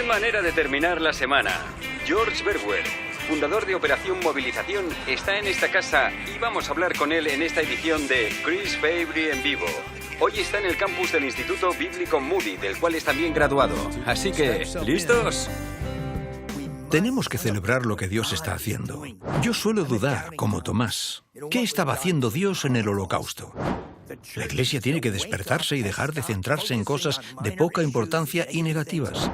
manera de terminar la semana! George Verwer, fundador de Operación Movilización, está en esta casa y vamos a hablar con él en esta edición de Chris Fabry en vivo. Hoy está en el campus del Instituto Bíblico Moody, del cual es también graduado. Así que, ¿listos? Tenemos que celebrar lo que Dios está haciendo. Yo suelo dudar, como Tomás, ¿qué estaba haciendo Dios en el Holocausto? La Iglesia tiene que despertarse y dejar de centrarse en cosas de poca importancia y negativas.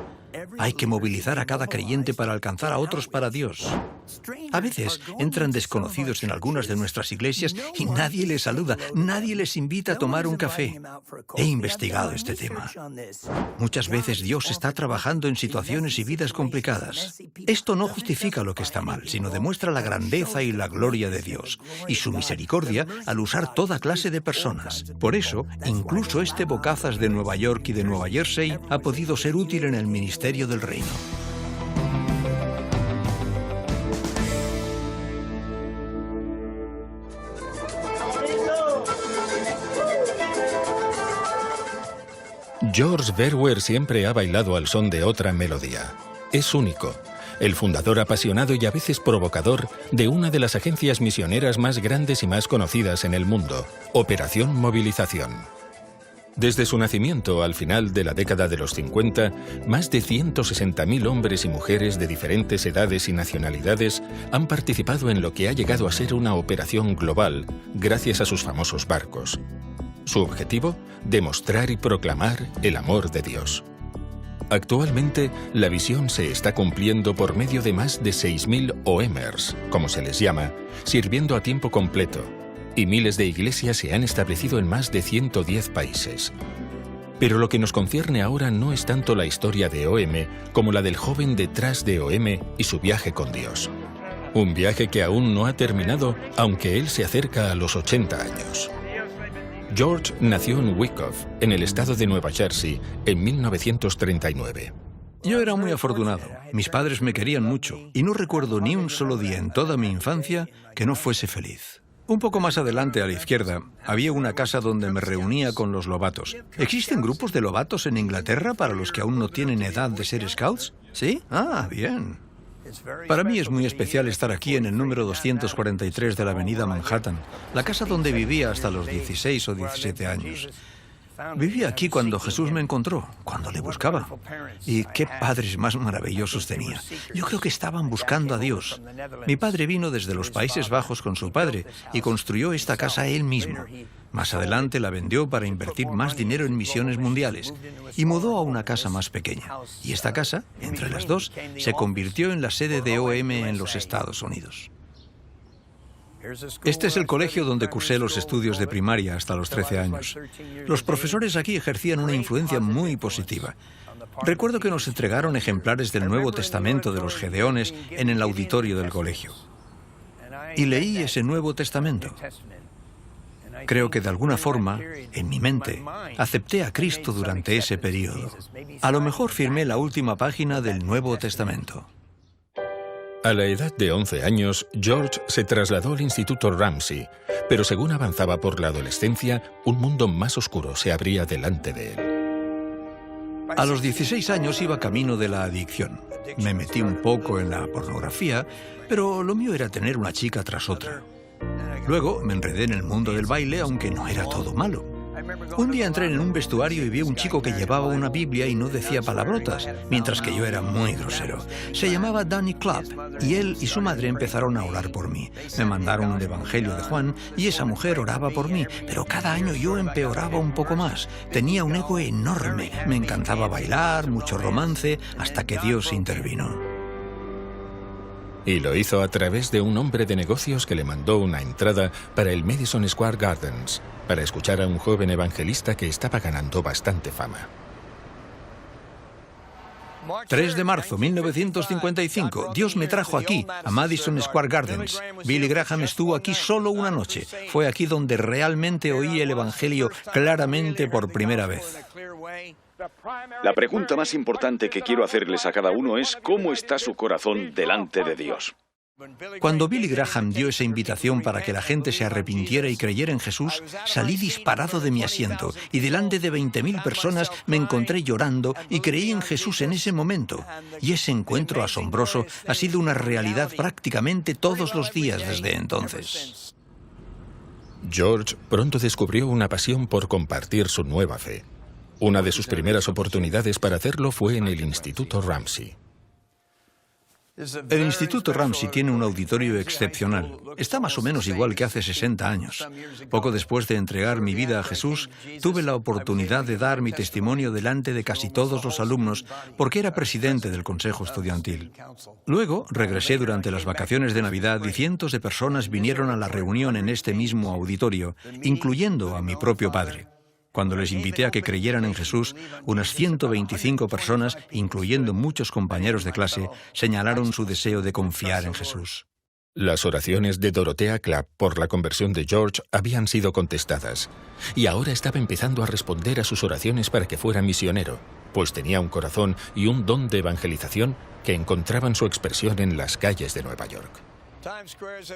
Hay que movilizar a cada creyente para alcanzar a otros para Dios. A veces entran desconocidos en algunas de nuestras iglesias y nadie les saluda, nadie les invita a tomar un café. He investigado este tema. Muchas veces Dios está trabajando en situaciones y vidas complicadas. Esto no justifica lo que está mal, sino demuestra la grandeza y la gloria de Dios y su misericordia al usar toda clase de personas. Por eso, incluso este bocazas de Nueva York y de Nueva Jersey ha podido ser útil en el ministerio del reino. George Verwer siempre ha bailado al son de otra melodía. Es único, el fundador apasionado y a veces provocador de una de las agencias misioneras más grandes y más conocidas en el mundo, Operación Movilización. Desde su nacimiento, al final de la década de los 50, más de 160.000 hombres y mujeres de diferentes edades y nacionalidades han participado en lo que ha llegado a ser una operación global, gracias a sus famosos barcos. Su objetivo, demostrar y proclamar el amor de Dios. Actualmente, la visión se está cumpliendo por medio de más de 6.000 OMers, como se les llama, sirviendo a tiempo completo, y miles de iglesias se han establecido en más de 110 países. Pero lo que nos concierne ahora no es tanto la historia de OM como la del joven detrás de OM y su viaje con Dios. Un viaje que aún no ha terminado, aunque él se acerca a los 80 años. George nació en Wyckoff, en el estado de Nueva Jersey, en 1939. Yo era muy afortunado. Mis padres me querían mucho y no recuerdo ni un solo día en toda mi infancia que no fuese feliz. Un poco más adelante, a la izquierda, había una casa donde me reunía con los lobatos. ¿Existen grupos de lobatos en Inglaterra para los que aún no tienen edad de ser scouts? ¿Sí? Ah, bien. Para mí es muy especial estar aquí en el número 243 de la avenida Manhattan, la casa donde vivía hasta los 16 o 17 años. Viví aquí cuando Jesús me encontró, cuando le buscaba. Y qué padres más maravillosos tenía. Yo creo que estaban buscando a Dios. Mi padre vino desde los Países Bajos con su padre y construyó esta casa él mismo. Más adelante la vendió para invertir más dinero en misiones mundiales y mudó a una casa más pequeña. Y esta casa, entre las dos, se convirtió en la sede de OM en los Estados Unidos. Este es el colegio donde cursé los estudios de primaria hasta los 13 años. Los profesores aquí ejercían una influencia muy positiva. Recuerdo que nos entregaron ejemplares del Nuevo Testamento de los Gedeones en el auditorio del colegio. Y leí ese Nuevo Testamento. Creo que de alguna forma, en mi mente, acepté a Cristo durante ese periodo. A lo mejor firmé la última página del Nuevo Testamento. A la edad de 11 años, George se trasladó al Instituto Ramsey, pero según avanzaba por la adolescencia, un mundo más oscuro se abría delante de él. A los 16 años iba camino de la adicción. Me metí un poco en la pornografía, pero lo mío era tener una chica tras otra. Luego me enredé en el mundo del baile, aunque no era todo malo. Un día entré en un vestuario y vi a un chico que llevaba una Biblia y no decía palabrotas, mientras que yo era muy grosero. Se llamaba Danny Clapp y él y su madre empezaron a orar por mí. Me mandaron un evangelio de Juan y esa mujer oraba por mí, pero cada año yo empeoraba un poco más. Tenía un ego enorme, me encantaba bailar, mucho romance, hasta que Dios intervino. Y lo hizo a través de un hombre de negocios que le mandó una entrada para el Madison Square Gardens, para escuchar a un joven evangelista que estaba ganando bastante fama. 3 de marzo de 1955, Dios me trajo aquí, a Madison Square Gardens. Billy Graham estuvo aquí solo una noche. Fue aquí donde realmente oí el evangelio claramente por primera vez. La pregunta más importante que quiero hacerles a cada uno es ¿cómo está su corazón delante de Dios? Cuando Billy Graham dio esa invitación para que la gente se arrepintiera y creyera en Jesús, salí disparado de mi asiento y delante de 20.000 personas me encontré llorando y creí en Jesús en ese momento. Y ese encuentro asombroso ha sido una realidad prácticamente todos los días desde entonces. George pronto descubrió una pasión por compartir su nueva fe. Una de sus primeras oportunidades para hacerlo fue en el Instituto Ramsey. El Instituto Ramsey tiene un auditorio excepcional. Está más o menos igual que hace 60 años. Poco después de entregar mi vida a Jesús, tuve la oportunidad de dar mi testimonio delante de casi todos los alumnos porque era presidente del consejo estudiantil. Luego, regresé durante las vacaciones de Navidad y cientos de personas vinieron a la reunión en este mismo auditorio, incluyendo a mi propio padre. Cuando les invité a que creyeran en Jesús, unas 125 personas, incluyendo muchos compañeros de clase, señalaron su deseo de confiar en Jesús. Las oraciones de Dorothea Clapp por la conversión de George habían sido contestadas, y ahora estaba empezando a responder a sus oraciones para que fuera misionero, pues tenía un corazón y un don de evangelización que encontraban su expresión en las calles de Nueva York.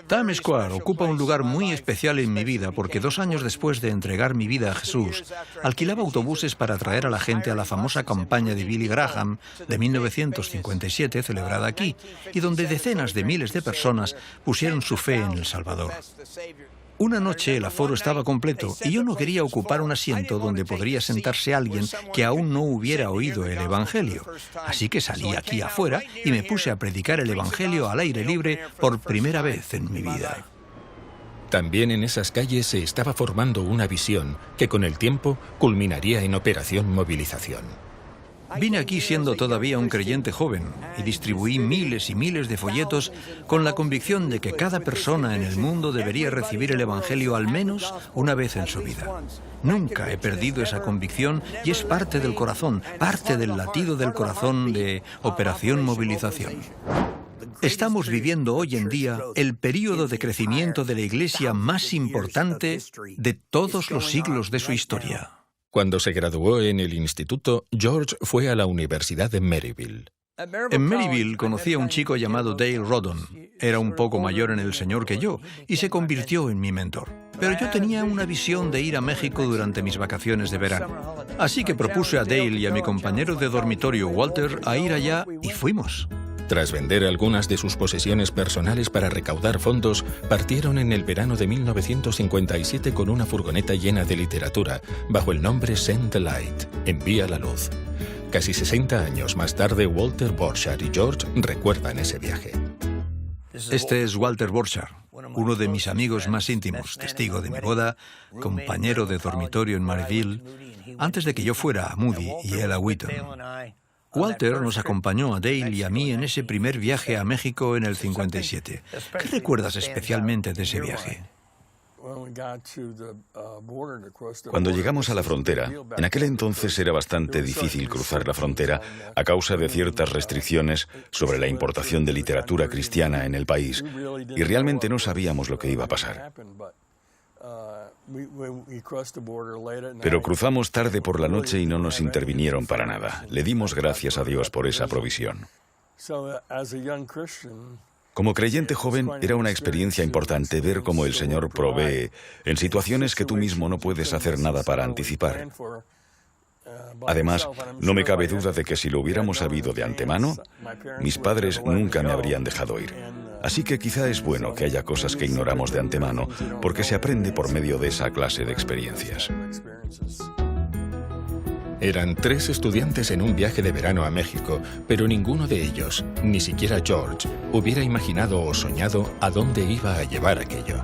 Times Square ocupa un lugar muy especial en mi vida porque 2 años después de entregar mi vida a Jesús, alquilaba autobuses para traer a la gente a la famosa campaña de Billy Graham de 1957 celebrada aquí y donde decenas de miles de personas pusieron su fe en El Salvador. Una noche el aforo estaba completo y yo no quería ocupar un asiento donde podría sentarse alguien que aún no hubiera oído el Evangelio. Así que salí aquí afuera y me puse a predicar el Evangelio al aire libre por primera vez en mi vida. También en esas calles se estaba formando una visión que con el tiempo culminaría en Operación Movilización. Vine aquí siendo todavía un creyente joven y distribuí miles y miles de folletos con la convicción de que cada persona en el mundo debería recibir el Evangelio al menos una vez en su vida. Nunca he perdido esa convicción y es parte del corazón, parte del latido del corazón de Operación Movilización. Estamos viviendo hoy en día el período de crecimiento de la Iglesia más importante de todos los siglos de su historia. Cuando se graduó en el instituto, George fue a la Universidad de Maryville. En Maryville conocí a un chico llamado Dale Rodon. Era un poco mayor en el Señor que yo y se convirtió en mi mentor. Pero yo tenía una visión de ir a México durante mis vacaciones de verano. Así que propuse a Dale y a mi compañero de dormitorio Walter a ir allá y fuimos. Tras vender algunas de sus posesiones personales para recaudar fondos, partieron en el verano de 1957 con una furgoneta llena de literatura, bajo el nombre Send the Light, Envía la Luz. Casi 60 años más tarde, Walter Borchardt y George recuerdan ese viaje. Este es Walter Borchardt, uno de mis amigos más íntimos, testigo de mi boda, compañero de dormitorio en Maryville, antes de que yo fuera a Moody y él a Wheaton. Walter nos acompañó a Dale y a mí en ese primer viaje a México en el 57. ¿Qué recuerdas especialmente de ese viaje? Cuando llegamos a la frontera, en aquel entonces era bastante difícil cruzar la frontera a causa de ciertas restricciones sobre la importación de literatura cristiana en el país, y realmente no sabíamos lo que iba a pasar. Pero cruzamos tarde por la noche y no nos intervinieron para nada. Le dimos gracias a Dios por esa provisión. Como creyente joven, era una experiencia importante ver cómo el Señor provee en situaciones que tú mismo no puedes hacer nada para anticipar. Además, no me cabe duda de que si lo hubiéramos sabido de antemano, mis padres nunca me habrían dejado ir. Así que quizá es bueno que haya cosas que ignoramos de antemano, porque se aprende por medio de esa clase de experiencias. Eran 3 estudiantes en un viaje de verano a México, pero ninguno de ellos, ni siquiera George, hubiera imaginado o soñado a dónde iba a llevar aquello.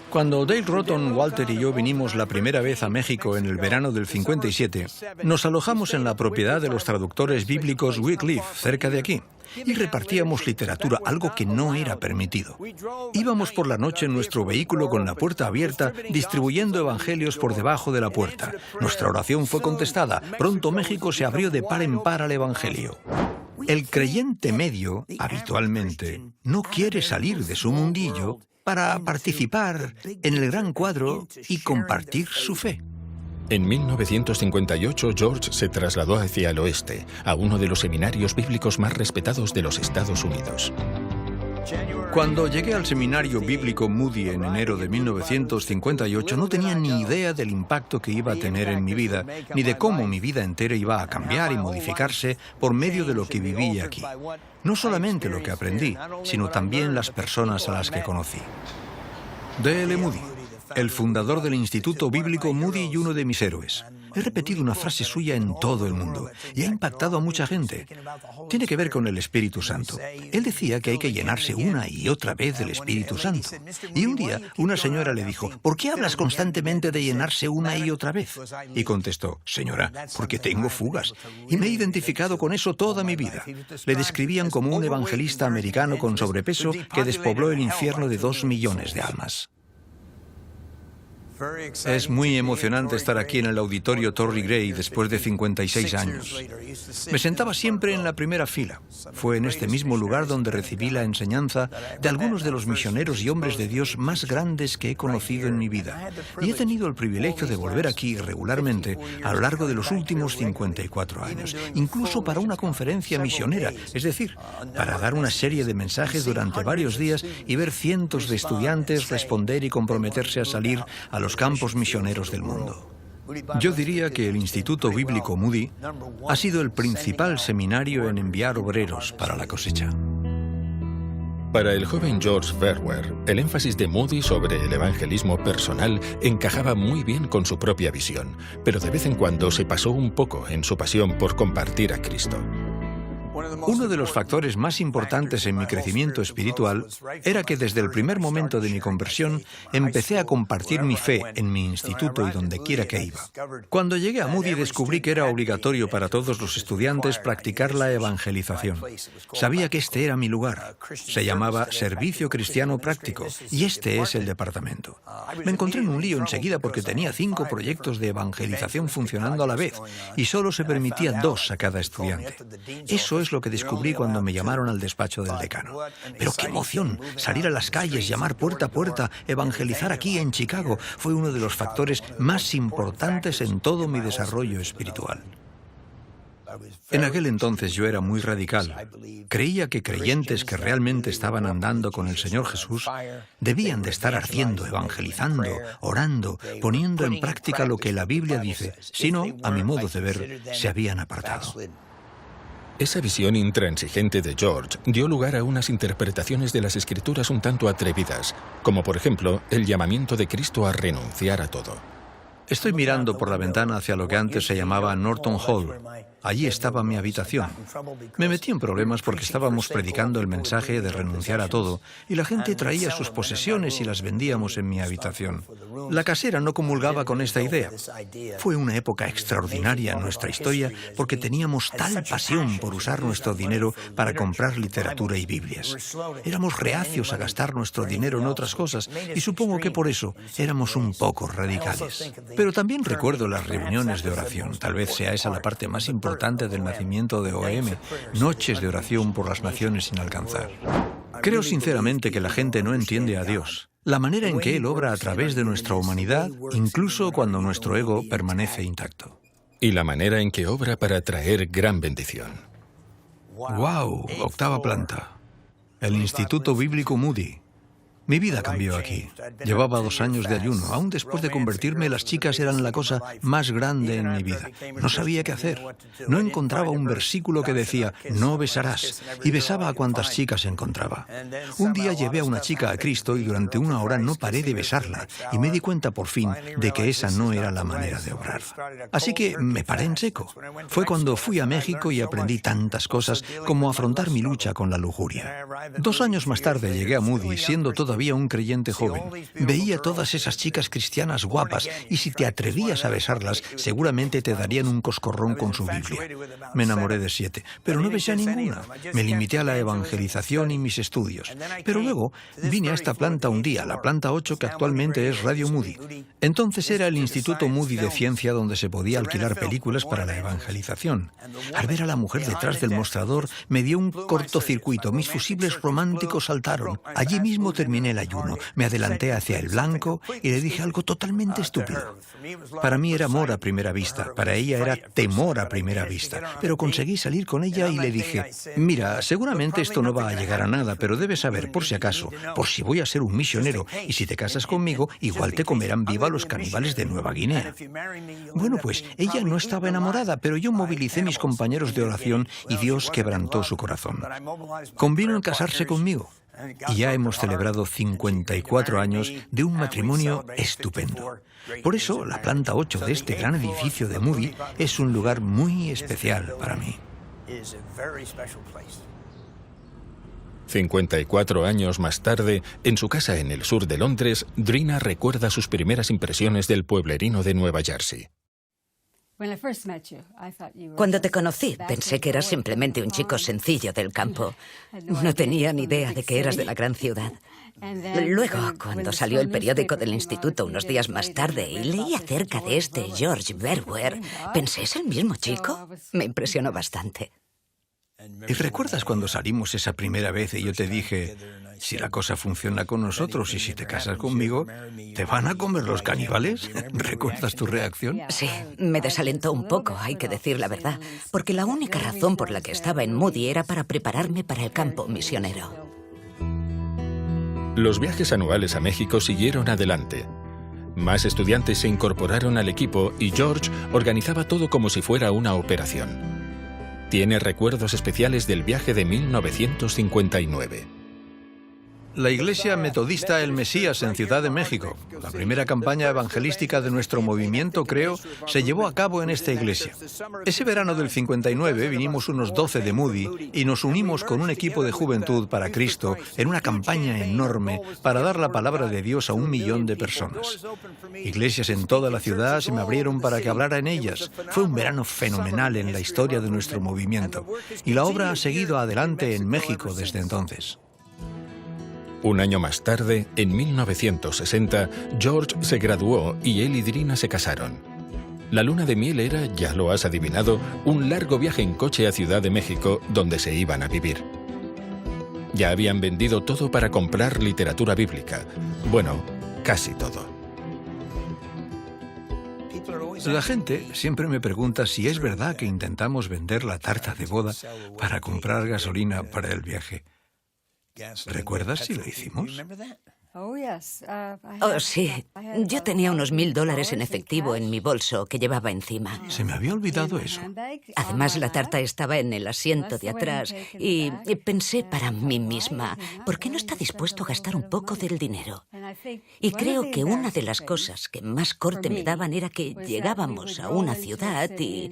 Cuando Dale Rodon, Walter y yo vinimos la primera vez a México en el verano del 57, nos alojamos en la propiedad de los traductores bíblicos Wycliffe, cerca de aquí, y repartíamos literatura, algo que no era permitido. Íbamos por la noche en nuestro vehículo con la puerta abierta, distribuyendo evangelios por debajo de la puerta. Nuestra oración fue contestada. Pronto México se abrió de par en par al evangelio. El creyente medio, habitualmente, no quiere salir de su mundillo para participar en el gran cuadro y compartir su fe. En 1958, George se trasladó hacia el oeste, a uno de los seminarios bíblicos más respetados de los Estados Unidos. Cuando llegué al seminario bíblico Moody en enero de 1958, no tenía ni idea del impacto que iba a tener en mi vida, ni de cómo mi vida entera iba a cambiar y modificarse por medio de lo que viví aquí. No solamente lo que aprendí, sino también las personas a las que conocí. D.L. Moody, el fundador del Instituto Bíblico Moody y uno de mis héroes. He repetido una frase suya en todo el mundo y ha impactado a mucha gente. Tiene que ver con el Espíritu Santo. Él decía que hay que llenarse una y otra vez del Espíritu Santo. Y un día una señora le dijo, ¿por qué hablas constantemente de llenarse una y otra vez? Y contestó, señora, porque tengo fugas. Y me he identificado con eso toda mi vida. Le describían como un evangelista americano con sobrepeso que despobló el infierno de 2 millones de almas. Es muy emocionante estar aquí en el auditorio Torrey Gray después de 56 años. Me sentaba siempre en la primera fila. Fue en este mismo lugar donde recibí la enseñanza de algunos de los misioneros y hombres de Dios más grandes que he conocido en mi vida. Y he tenido el privilegio de volver aquí regularmente a lo largo de los últimos 54 años, incluso para una conferencia misionera, es decir, para dar una serie de mensajes durante varios días y ver cientos de estudiantes responder y comprometerse a salir a los campos misioneros del mundo. Yo diría que el Instituto Bíblico Moody ha sido el principal seminario en enviar obreros para la cosecha. Para el joven George Verwer, el énfasis de Moody sobre el evangelismo personal encajaba muy bien con su propia visión, pero de vez en cuando se pasó un poco en su pasión por compartir a Cristo. Uno de los factores más importantes en mi crecimiento espiritual era que desde el primer momento de mi conversión empecé a compartir mi fe en mi instituto y donde quiera que iba. Cuando llegué a Moody descubrí que era obligatorio para todos los estudiantes practicar la evangelización. Sabía que este era mi lugar. Se llamaba Servicio Cristiano Práctico y este es el departamento. Me encontré en un lío enseguida porque tenía 5 proyectos de evangelización funcionando a la vez y solo se permitía 2 a cada estudiante. Eso es lo que descubrí cuando me llamaron al despacho del decano. Pero qué emoción, salir a las calles, llamar puerta a puerta, evangelizar aquí en Chicago, fue uno de los factores más importantes en todo mi desarrollo espiritual. En aquel entonces yo era muy radical. Creía que creyentes que realmente estaban andando con el Señor Jesús debían de estar ardiendo, evangelizando, orando, poniendo en práctica lo que la Biblia dice. Si no, a mi modo de ver, se habían apartado. Esa visión intransigente de George dio lugar a unas interpretaciones de las Escrituras un tanto atrevidas, como por ejemplo el llamamiento de Cristo a renunciar a todo. Estoy mirando por la ventana hacia lo que antes se llamaba Norton Hall. Allí estaba mi habitación. Me metí en problemas porque estábamos predicando el mensaje de renunciar a todo y la gente traía sus posesiones y las vendíamos en mi habitación. La casera no comulgaba con esta idea. Fue una época extraordinaria en nuestra historia porque teníamos tal pasión por usar nuestro dinero para comprar literatura y Biblias. Éramos reacios a gastar nuestro dinero en otras cosas y supongo que por eso éramos un poco radicales. Pero también recuerdo las reuniones de oración. Tal vez sea esa la parte más importante del nacimiento de OM, noches de oración por las naciones sin alcanzar. Creo sinceramente que la gente no entiende a Dios, la manera en que Él obra a través de nuestra humanidad, incluso cuando nuestro ego permanece intacto. Y la manera en que obra para traer gran bendición. ¡Wow! 8ª planta. El Instituto Bíblico Moody. Mi vida cambió aquí. Llevaba 2 años de ayuno. Aún después de convertirme, las chicas eran la cosa más grande en mi vida. No sabía qué hacer. No encontraba un versículo que decía, no besarás, y besaba a cuantas chicas encontraba. Un día llevé a una chica a Cristo y durante 1 hora no paré de besarla, y me di cuenta por fin de que esa no era la manera de obrar. Así que me paré en seco. Fue cuando fui a México y aprendí tantas cosas como afrontar mi lucha con la lujuria. 2 años más tarde llegué a Moody siendo todavía un creyente joven. Veía todas esas chicas cristianas guapas y si te atrevías a besarlas, seguramente te darían un coscorrón con su Biblia. Me enamoré de 7, pero no besé a ninguna. Me limité a la evangelización y mis estudios. Pero luego vine a esta planta un día, la planta 8 que actualmente es Radio Moody. Entonces era el Instituto Moody de Ciencia donde se podía alquilar películas para la evangelización. Al ver a la mujer detrás del mostrador me dio un cortocircuito. Mis fusibles románticos saltaron. Allí mismo terminé terminé el ayuno, me adelanté hacia el blanco y le dije algo totalmente estúpido. Para mí era amor a primera vista, para ella era temor a primera vista, pero conseguí salir con ella y le dije, mira, seguramente esto no va a llegar a nada, pero debes saber, por si acaso, por si voy a ser un misionero, y si te casas conmigo, igual te comerán viva los caníbales de Nueva Guinea. Bueno, pues ella no estaba enamorada, pero yo movilicé mis compañeros de oración y Dios quebrantó su corazón. Convino en casarse conmigo. Y ya hemos celebrado 54 años de un matrimonio estupendo. Por eso, la planta 8 de este gran edificio de Moody es un lugar muy especial para mí. 54 años más tarde, en su casa en el sur de Londres, Drina recuerda sus primeras impresiones del pueblerino de Nueva Jersey. Cuando te conocí, pensé que eras simplemente un chico sencillo del campo. No tenía ni idea de que eras de la gran ciudad. Luego, cuando salió el periódico del instituto unos días más tarde y leí acerca de este George Verwer, pensé, ¿es el mismo chico? Me impresionó bastante. ¿Y recuerdas cuando salimos esa primera vez y yo te dije, si la cosa funciona con nosotros y si te casas conmigo, ¿te van a comer los caníbales? ¿Recuerdas tu reacción? Sí, me desalentó un poco, hay que decir la verdad, porque la única razón por la que estaba en Moody era para prepararme para el campo misionero. Los viajes anuales a México siguieron adelante. Más estudiantes se incorporaron al equipo y George organizaba todo como si fuera una operación. Tiene recuerdos especiales del viaje de 1959. La Iglesia Metodista El Mesías en Ciudad de México, la primera campaña evangelística de nuestro movimiento, creo, se llevó a cabo en esta iglesia. Ese verano del 59 vinimos unos 12 de Moody y nos unimos con un equipo de Juventud para Cristo en una campaña enorme para dar la palabra de Dios a 1 millón de personas. Iglesias en toda la ciudad se me abrieron para que hablara en ellas. Fue un verano fenomenal en la historia de nuestro movimiento y la obra ha seguido adelante en México desde entonces. Un año más tarde, en 1960, George se graduó y él y Drina se casaron. La luna de miel era, ya lo has adivinado, un largo viaje en coche a Ciudad de México, donde se iban a vivir. Ya habían vendido todo para comprar literatura bíblica. Bueno, casi todo. La gente siempre me pregunta si es verdad que intentamos vender la tarta de boda para comprar gasolina para el viaje. ¿Recuerdas si lo hicimos? Oh, sí. Yo tenía unos $1,000 en efectivo en mi bolso que llevaba encima. Se me había olvidado eso. Además, la tarta estaba en el asiento de atrás y pensé para mí misma, ¿por qué no está dispuesto a gastar un poco del dinero? Y creo que una de las cosas que más corte me daban era que llegábamos a una ciudad y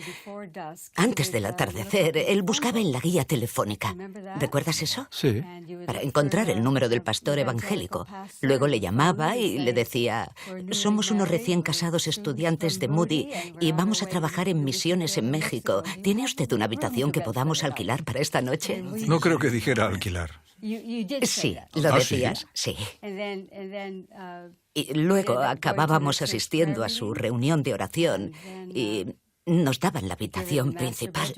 antes del atardecer, él buscaba en la guía telefónica. ¿Recuerdas eso? Sí. Para encontrar el número del pastor evangélico. Luego le llamaba y le decía, somos unos recién casados estudiantes de Moody y vamos a trabajar en misiones en México. ¿Tiene usted una habitación que podamos alquilar para esta noche? No creo que dijera alquilar. Sí, lo decías, sí. Y luego acabábamos asistiendo a su reunión de oración y nos daban la habitación principal.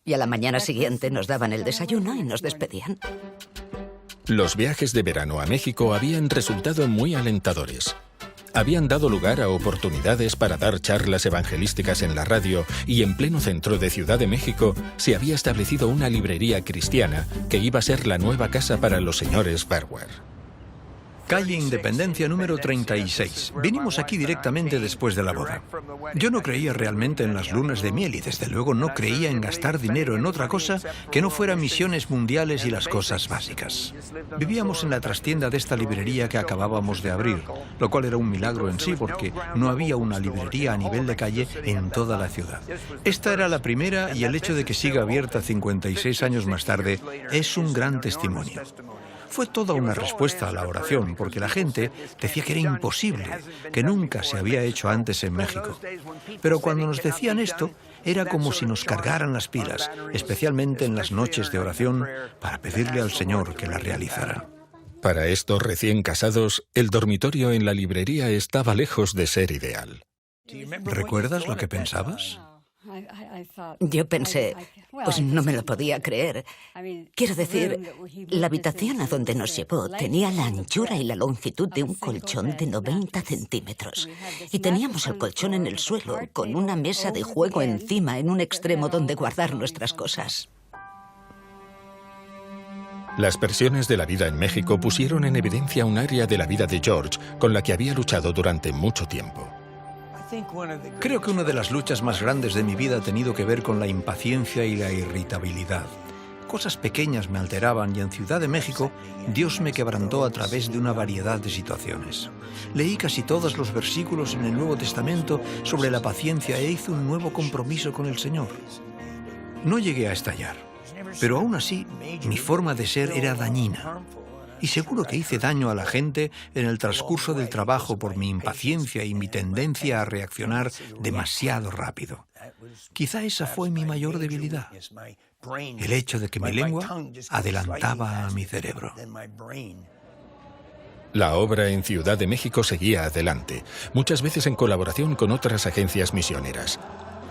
Y a la mañana siguiente nos daban el desayuno y nos despedían. Los viajes de verano a México habían resultado muy alentadores. Habían dado lugar a oportunidades para dar charlas evangelísticas en la radio y en pleno centro de Ciudad de México se había establecido una librería cristiana que iba a ser la nueva casa para los señores Verwer. Calle Independencia número 36. Vinimos aquí directamente después de la boda. Yo no creía realmente en las lunas de miel y desde luego no creía en gastar dinero en otra cosa que no fuera misiones mundiales y las cosas básicas. Vivíamos en la trastienda de esta librería que acabábamos de abrir, lo cual era un milagro en sí porque no había una librería a nivel de calle en toda la ciudad. Esta era la primera y el hecho de que siga abierta 56 años más tarde es un gran testimonio. Fue toda una respuesta a la oración, porque la gente decía que era imposible, que nunca se había hecho antes en México. Pero cuando nos decían esto, era como si nos cargaran las pilas, especialmente en las noches de oración, para pedirle al Señor que la realizara. Para estos recién casados, el dormitorio en la librería estaba lejos de ser ideal. ¿Recuerdas lo que pensabas? Yo pensé, pues no me lo podía creer. Quiero decir, la habitación a donde nos llevó tenía la anchura y la longitud de un colchón de 90 centímetros. Y teníamos el colchón en el suelo, con una mesa de juego encima en un extremo donde guardar nuestras cosas. Las presiones de la vida en México pusieron en evidencia un área de la vida de George con la que había luchado durante mucho tiempo. Creo que una de las luchas más grandes de mi vida ha tenido que ver con la impaciencia y la irritabilidad. Cosas pequeñas me alteraban y en Ciudad de México Dios me quebrantó a través de una variedad de situaciones. Leí casi todos los versículos en el Nuevo Testamento sobre la paciencia e hice un nuevo compromiso con el Señor. No llegué a estallar, pero aún así mi forma de ser era dañina. Y seguro que hice daño a la gente en el transcurso del trabajo por mi impaciencia y mi tendencia a reaccionar demasiado rápido. Quizá esa fue mi mayor debilidad, el hecho de que mi lengua adelantaba a mi cerebro. La obra en Ciudad de México seguía adelante, muchas veces en colaboración con otras agencias misioneras.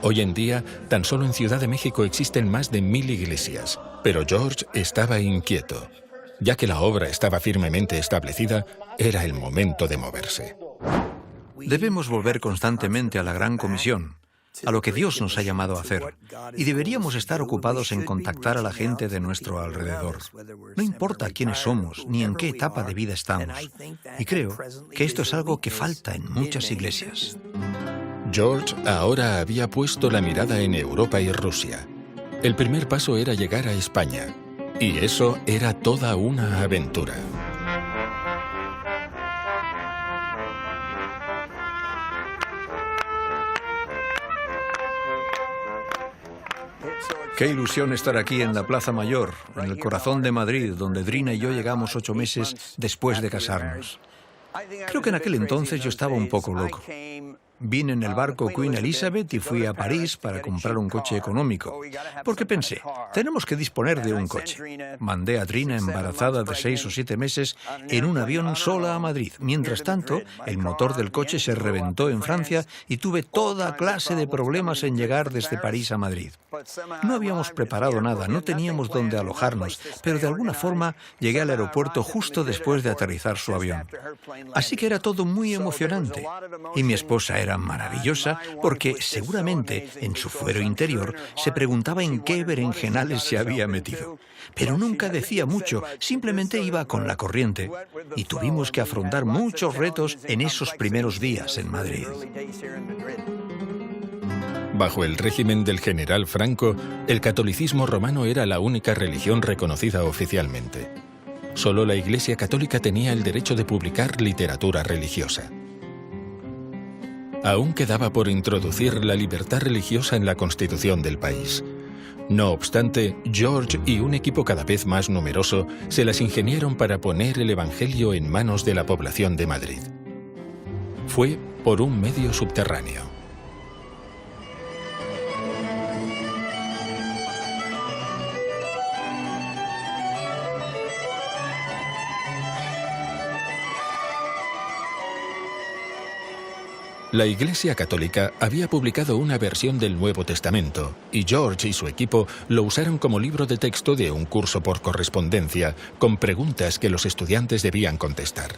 Hoy en día, tan solo en Ciudad de México existen más de 1000 iglesias, pero George estaba inquieto. Ya que la obra estaba firmemente establecida, era el momento de moverse. Debemos volver constantemente a la Gran Comisión, a lo que Dios nos ha llamado a hacer, y deberíamos estar ocupados en contactar a la gente de nuestro alrededor. No importa quiénes somos ni en qué etapa de vida estamos. Y creo que esto es algo que falta en muchas iglesias. George ahora había puesto la mirada en Europa y Rusia. El primer paso era llegar a España, y eso era toda una aventura. Qué ilusión estar aquí en la Plaza Mayor, en el corazón de Madrid, donde Drina y yo llegamos 8 meses después de casarnos. Creo que en aquel entonces yo estaba un poco loco. Vine en el barco Queen Elizabeth y fui a París para comprar un coche económico, porque pensé, tenemos que disponer de un coche. Mandé a Drina embarazada de 6 o 7 meses en un avión sola a Madrid. Mientras tanto, el motor del coche se reventó en Francia y tuve toda clase de problemas en llegar desde París a Madrid. No habíamos preparado nada, no teníamos dónde alojarnos, pero de alguna forma llegué al aeropuerto justo después de aterrizar su avión. Así que era todo muy emocionante. Y mi esposa era maravillosa porque seguramente en su fuero interior se preguntaba en qué berenjenales se había metido. Pero nunca decía mucho, simplemente iba con la corriente. Y tuvimos que afrontar muchos retos en esos primeros días en Madrid. Bajo el régimen del general Franco, el catolicismo romano era la única religión reconocida oficialmente. Solo la Iglesia Católica tenía el derecho de publicar literatura religiosa. Aún quedaba por introducir la libertad religiosa en la Constitución del país. No obstante, George y un equipo cada vez más numeroso se las ingeniaron para poner el Evangelio en manos de la población de Madrid. Fue por un medio subterráneo. La Iglesia Católica había publicado una versión del Nuevo Testamento, y George y su equipo lo usaron como libro de texto de un curso por correspondencia, con preguntas que los estudiantes debían contestar.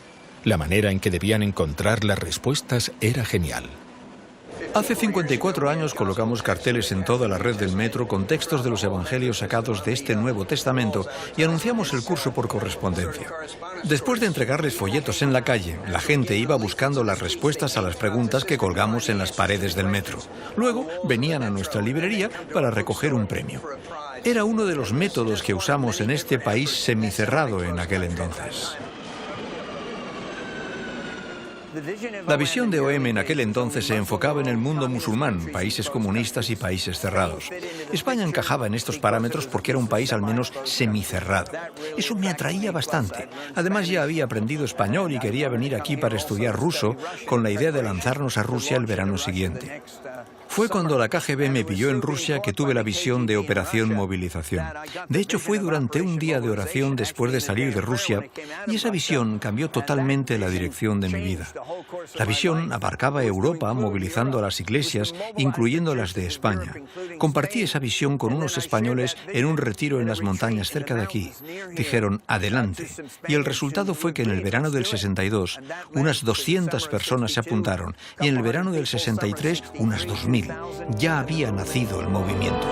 La manera en que debían encontrar las respuestas era genial. Hace 54 años colocamos carteles en toda la red del metro con textos de los evangelios sacados de este Nuevo Testamento y anunciamos el curso por correspondencia. Después de entregarles folletos en la calle, la gente iba buscando las respuestas a las preguntas que colgamos en las paredes del metro. Luego venían a nuestra librería para recoger un premio. Era uno de los métodos que usamos en este país semicerrado en aquel entonces. La visión de OM en aquel entonces se enfocaba en el mundo musulmán, países comunistas y países cerrados. España encajaba en estos parámetros porque era un país al menos semicerrado. Eso me atraía bastante. Además ya había aprendido español y quería venir aquí para estudiar ruso con la idea de lanzarnos a Rusia el verano siguiente. Fue cuando la KGB me pilló en Rusia que tuve la visión de Operación Movilización. De hecho, fue durante un día de oración después de salir de Rusia, y esa visión cambió totalmente la dirección de mi vida. La visión abarcaba Europa, movilizando a las iglesias, incluyendo las de España. Compartí esa visión con unos españoles en un retiro en las montañas cerca de aquí. Dijeron, adelante. Y el resultado fue que en el verano del 62, unas 200 personas se apuntaron, y en el verano del 63, unas 2000. Ya había nacido el movimiento.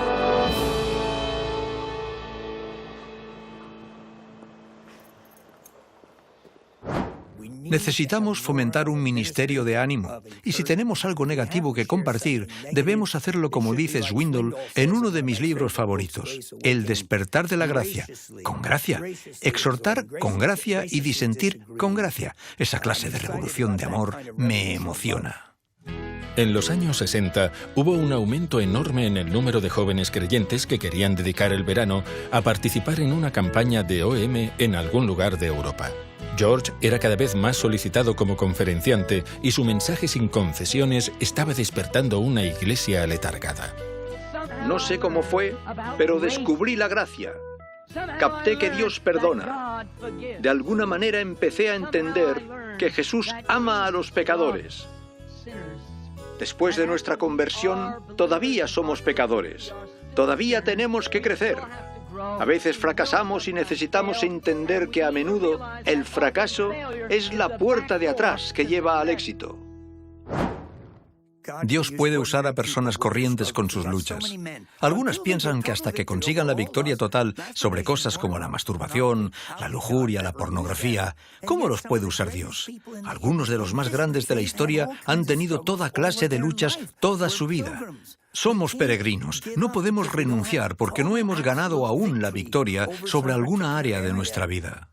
Necesitamos fomentar un ministerio de ánimo, y si tenemos algo negativo que compartir, debemos hacerlo como dice Swindoll en uno de mis libros favoritos, El despertar de la gracia, con gracia, exhortar con gracia y disentir con gracia. Esa clase de revolución de amor me emociona. En los años 60 hubo un aumento enorme en el número de jóvenes creyentes que querían dedicar el verano a participar en una campaña de OM en algún lugar de Europa. George era cada vez más solicitado como conferenciante y su mensaje sin concesiones estaba despertando una iglesia aletargada. No sé cómo fue, pero descubrí la gracia. Capté que Dios perdona. De alguna manera empecé a entender que Jesús ama a los pecadores. Después de nuestra conversión, todavía somos pecadores. Todavía tenemos que crecer. A veces fracasamos y necesitamos entender que a menudo el fracaso es la puerta de atrás que lleva al éxito. Dios puede usar a personas corrientes con sus luchas. Algunas piensan que hasta que consigan la victoria total sobre cosas como la masturbación, la lujuria, la pornografía, ¿cómo los puede usar Dios? Algunos de los más grandes de la historia han tenido toda clase de luchas toda su vida. Somos peregrinos, no podemos renunciar porque no hemos ganado aún la victoria sobre alguna área de nuestra vida.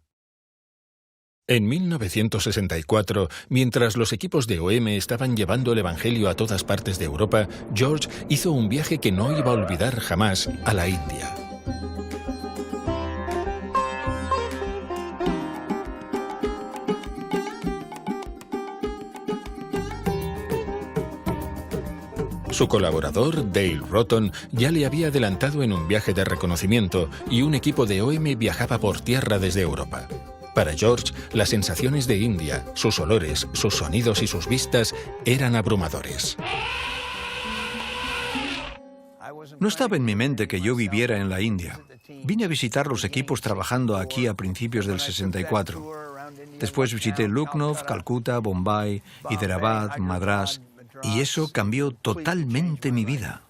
En 1964, mientras los equipos de OM estaban llevando el Evangelio a todas partes de Europa, George hizo un viaje que no iba a olvidar jamás a la India. Su colaborador, Dale Roton, ya le había adelantado en un viaje de reconocimiento y un equipo de OM viajaba por tierra desde Europa. Para George, las sensaciones de India, sus olores, sus sonidos y sus vistas eran abrumadores. No estaba en mi mente que yo viviera en la India. Vine a visitar los equipos trabajando aquí a principios del 64. Después visité Lucknow, Calcuta, Bombay, Hyderabad, Madrás, y eso cambió totalmente mi vida.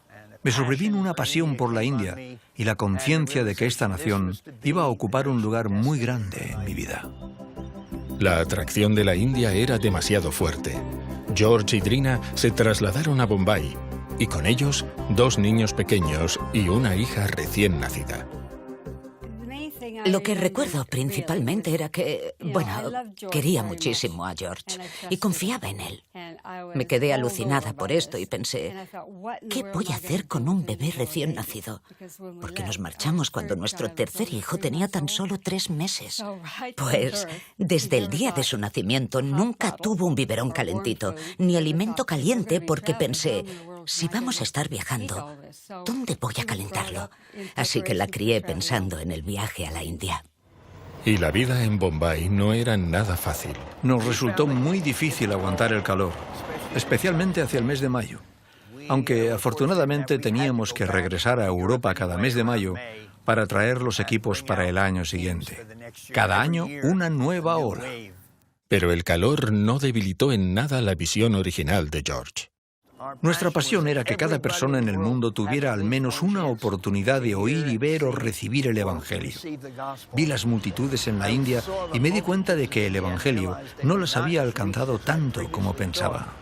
Me sobrevino una pasión por la India y la conciencia de que esta nación iba a ocupar un lugar muy grande en mi vida. La atracción de la India era demasiado fuerte. George y Drina se trasladaron a Bombay y con ellos 2 niños pequeños y una hija recién nacida. Lo que recuerdo principalmente era que, quería muchísimo a George y confiaba en él. Me quedé alucinada por esto y pensé, ¿qué voy a hacer con un bebé recién nacido? Porque nos marchamos cuando nuestro tercer hijo tenía tan solo 3 meses. Pues, desde el día de su nacimiento nunca tuvo un biberón calentito, ni alimento caliente porque pensé, si vamos a estar viajando, ¿dónde voy a calentarlo? Así que la crié pensando en el viaje a la India. Y la vida en Bombay no era nada fácil. Nos resultó muy difícil aguantar el calor, especialmente hacia el mes de mayo. Aunque afortunadamente teníamos que regresar a Europa cada mes de mayo para traer los equipos para el año siguiente. Cada año una nueva ola. Pero el calor no debilitó en nada la visión original de George. Nuestra pasión era que cada persona en el mundo tuviera al menos una oportunidad de oír y ver o recibir el Evangelio. Vi las multitudes en la India y me di cuenta de que el Evangelio no las había alcanzado tanto como pensaba.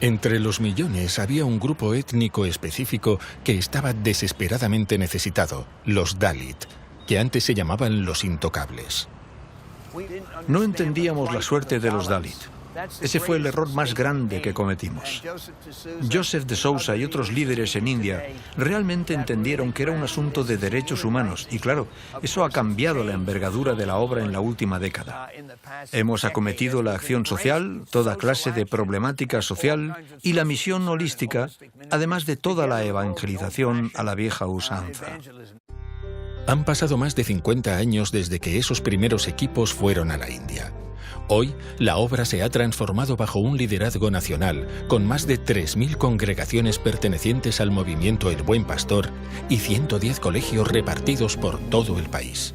Entre los millones había un grupo étnico específico que estaba desesperadamente necesitado, los Dalit, que antes se llamaban los intocables. No entendíamos la suerte de los Dalit. Ese fue el error más grande que cometimos. Joseph de Sousa y otros líderes en India realmente entendieron que era un asunto de derechos humanos y, claro, eso ha cambiado la envergadura de la obra en la última década. Hemos acometido la acción social, toda clase de problemática social y la misión holística, además de toda la evangelización a la vieja usanza. Han pasado más de 50 años desde que esos primeros equipos fueron a la India. Hoy, la obra se ha transformado bajo un liderazgo nacional, con más de 3.000 congregaciones pertenecientes al movimiento El Buen Pastor y 110 colegios repartidos por todo el país.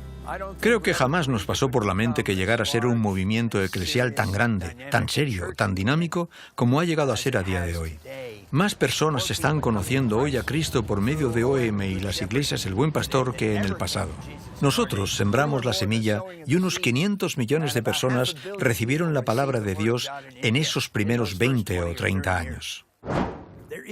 Creo que jamás nos pasó por la mente que llegara a ser un movimiento eclesial tan grande, tan serio, tan dinámico como ha llegado a ser a día de hoy. Más personas están conociendo hoy a Cristo por medio de OM y las iglesias El Buen Pastor que en el pasado. Nosotros sembramos la semilla y unos 500 millones de personas recibieron la palabra de Dios en esos primeros 20 o 30 años.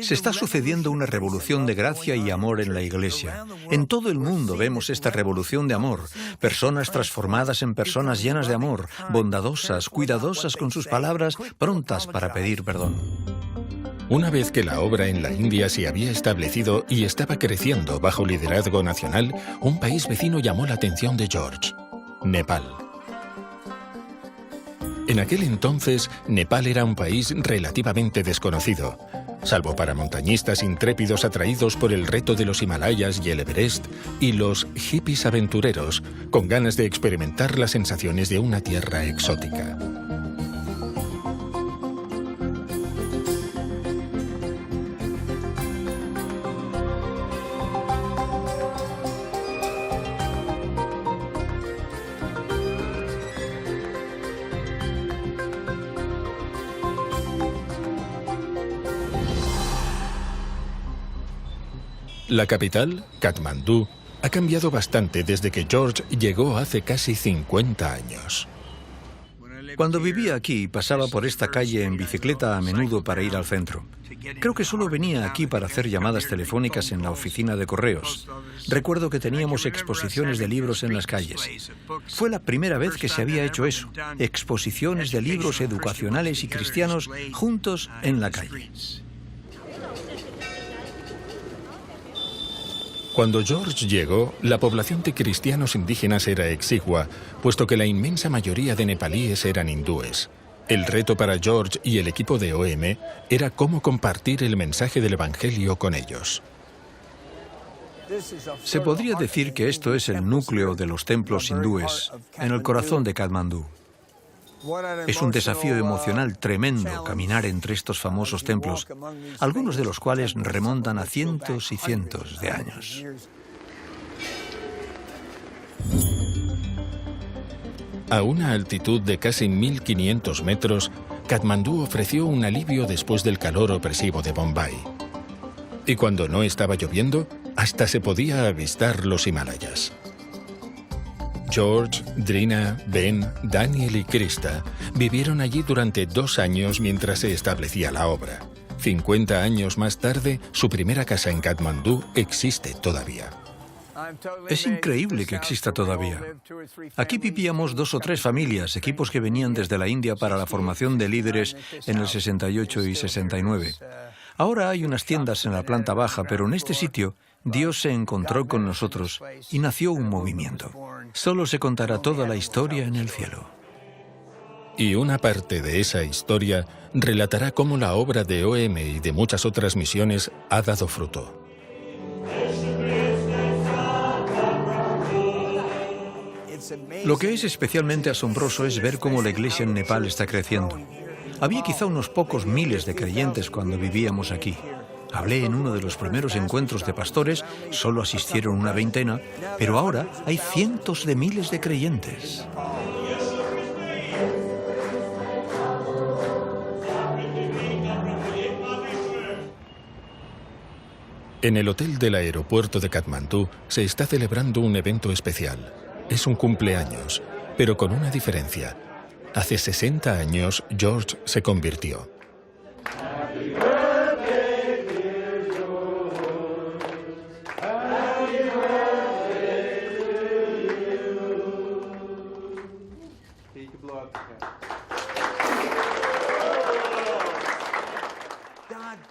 Se está sucediendo una revolución de gracia y amor en la Iglesia. En todo el mundo vemos esta revolución de amor. Personas transformadas en personas llenas de amor, bondadosas, cuidadosas con sus palabras, prontas para pedir perdón. Una vez que la obra en la India se había establecido y estaba creciendo bajo liderazgo nacional, un país vecino llamó la atención de George: Nepal. En aquel entonces, Nepal era un país relativamente desconocido. Salvo para montañistas intrépidos atraídos por el reto de los Himalayas y el Everest, y los hippies aventureros con ganas de experimentar las sensaciones de una tierra exótica. La capital, Katmandú, ha cambiado bastante desde que George llegó hace casi 50 años. Cuando vivía aquí, pasaba por esta calle en bicicleta a menudo para ir al centro. Creo que solo venía aquí para hacer llamadas telefónicas en la oficina de correos. Recuerdo que teníamos exposiciones de libros en las calles. Fue la primera vez que se había hecho eso, exposiciones de libros educacionales y cristianos juntos en la calle. Cuando George llegó, la población de cristianos indígenas era exigua, puesto que la inmensa mayoría de nepalíes eran hindúes. El reto para George y el equipo de OM era cómo compartir el mensaje del Evangelio con ellos. Se podría decir que esto es el núcleo de los templos hindúes, en el corazón de Katmandú. Es un desafío emocional tremendo caminar entre estos famosos templos, algunos de los cuales remontan a cientos y cientos de años. A una altitud de casi 1.500 metros, Katmandú ofreció un alivio después del calor opresivo de Bombay. Y cuando no estaba lloviendo, hasta se podía avistar los Himalayas. George, Drina, Ben, Daniel y Krista vivieron allí durante 2 años mientras se establecía la obra. 50 años más tarde, su primera casa en Katmandú existe todavía. Es increíble que exista todavía. Aquí vivíamos 2 o 3 familias, equipos que venían desde la India para la formación de líderes en el 68 y 69. Ahora hay unas tiendas en la planta baja, pero en este sitio Dios se encontró con nosotros y nació un movimiento. Solo se contará toda la historia en el cielo. Y una parte de esa historia relatará cómo la obra de OM y de muchas otras misiones ha dado fruto. Lo que es especialmente asombroso es ver cómo la iglesia en Nepal está creciendo. Había quizá unos pocos miles de creyentes cuando vivíamos aquí. Hablé en uno de los primeros encuentros de pastores, solo asistieron una veintena, pero ahora hay cientos de miles de creyentes. En el hotel del aeropuerto de Katmandú se está celebrando un evento especial. Es un cumpleaños, pero con una diferencia. Hace 60 años, George se convirtió.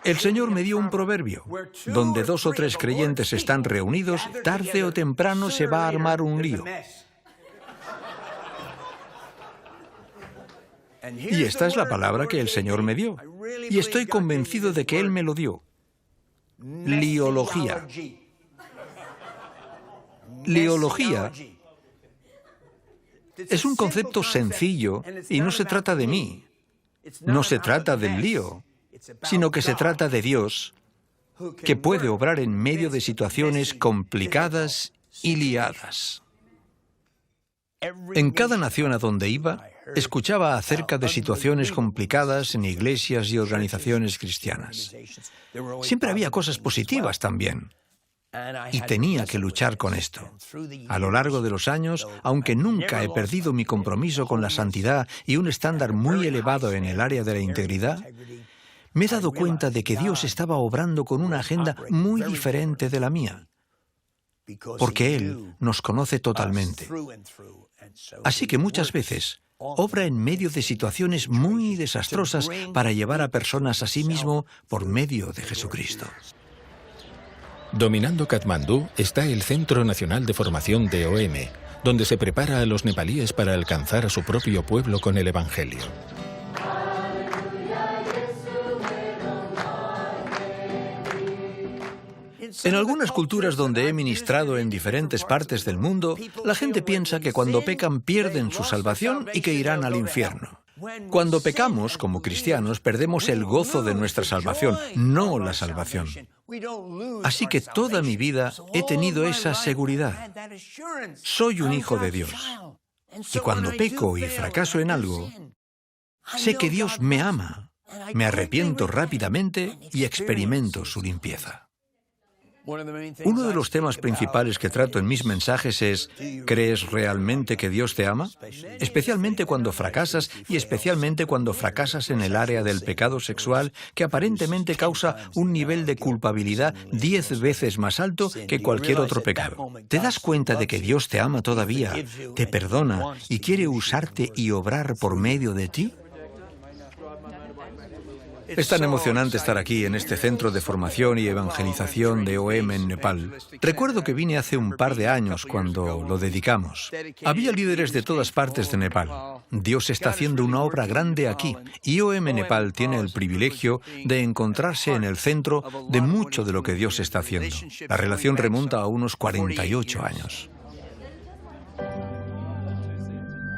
El Señor me dio un proverbio. Donde 2 o 3 creyentes están reunidos, tarde o temprano se va a armar un lío. Y esta es la palabra que el Señor me dio. Y estoy convencido de que Él me lo dio. Liología. Liología es un concepto sencillo y no se trata de mí. No se trata del lío, sino que se trata de Dios, que puede obrar en medio de situaciones complicadas y liadas. En cada nación a donde iba, escuchaba acerca de situaciones complicadas en iglesias y organizaciones cristianas. Siempre había cosas positivas también. Y tenía que luchar con esto. A lo largo de los años, aunque nunca he perdido mi compromiso con la santidad y un estándar muy elevado en el área de la integridad, me he dado cuenta de que Dios estaba obrando con una agenda muy diferente de la mía, porque Él nos conoce totalmente. Así que muchas veces obra en medio de situaciones muy desastrosas para llevar a personas a sí mismo por medio de Jesucristo. Dominando Katmandú está el Centro Nacional de Formación de OM, donde se prepara a los nepalíes para alcanzar a su propio pueblo con el Evangelio. En algunas culturas donde he ministrado en diferentes partes del mundo, la gente piensa que cuando pecan pierden su salvación y que irán al infierno. Cuando pecamos, como cristianos, perdemos el gozo de nuestra salvación, no la salvación. Así que toda mi vida he tenido esa seguridad. Soy un hijo de Dios. Y cuando peco y fracaso en algo, sé que Dios me ama. Me arrepiento rápidamente y experimento su limpieza. Uno de los temas principales que trato en mis mensajes es: ¿crees realmente que Dios te ama? Especialmente cuando fracasas y especialmente cuando fracasas en el área del pecado sexual, que aparentemente causa un nivel de culpabilidad 10 veces más alto que cualquier otro pecado. ¿Te das cuenta de que Dios te ama todavía, te perdona y quiere usarte y obrar por medio de ti? Es tan emocionante estar aquí en este centro de formación y evangelización de OM en Nepal. Recuerdo que vine hace un par de años cuando lo dedicamos. Había líderes de todas partes de Nepal. Dios está haciendo una obra grande aquí y OM Nepal tiene el privilegio de encontrarse en el centro de mucho de lo que Dios está haciendo. La relación remonta a unos 48 años.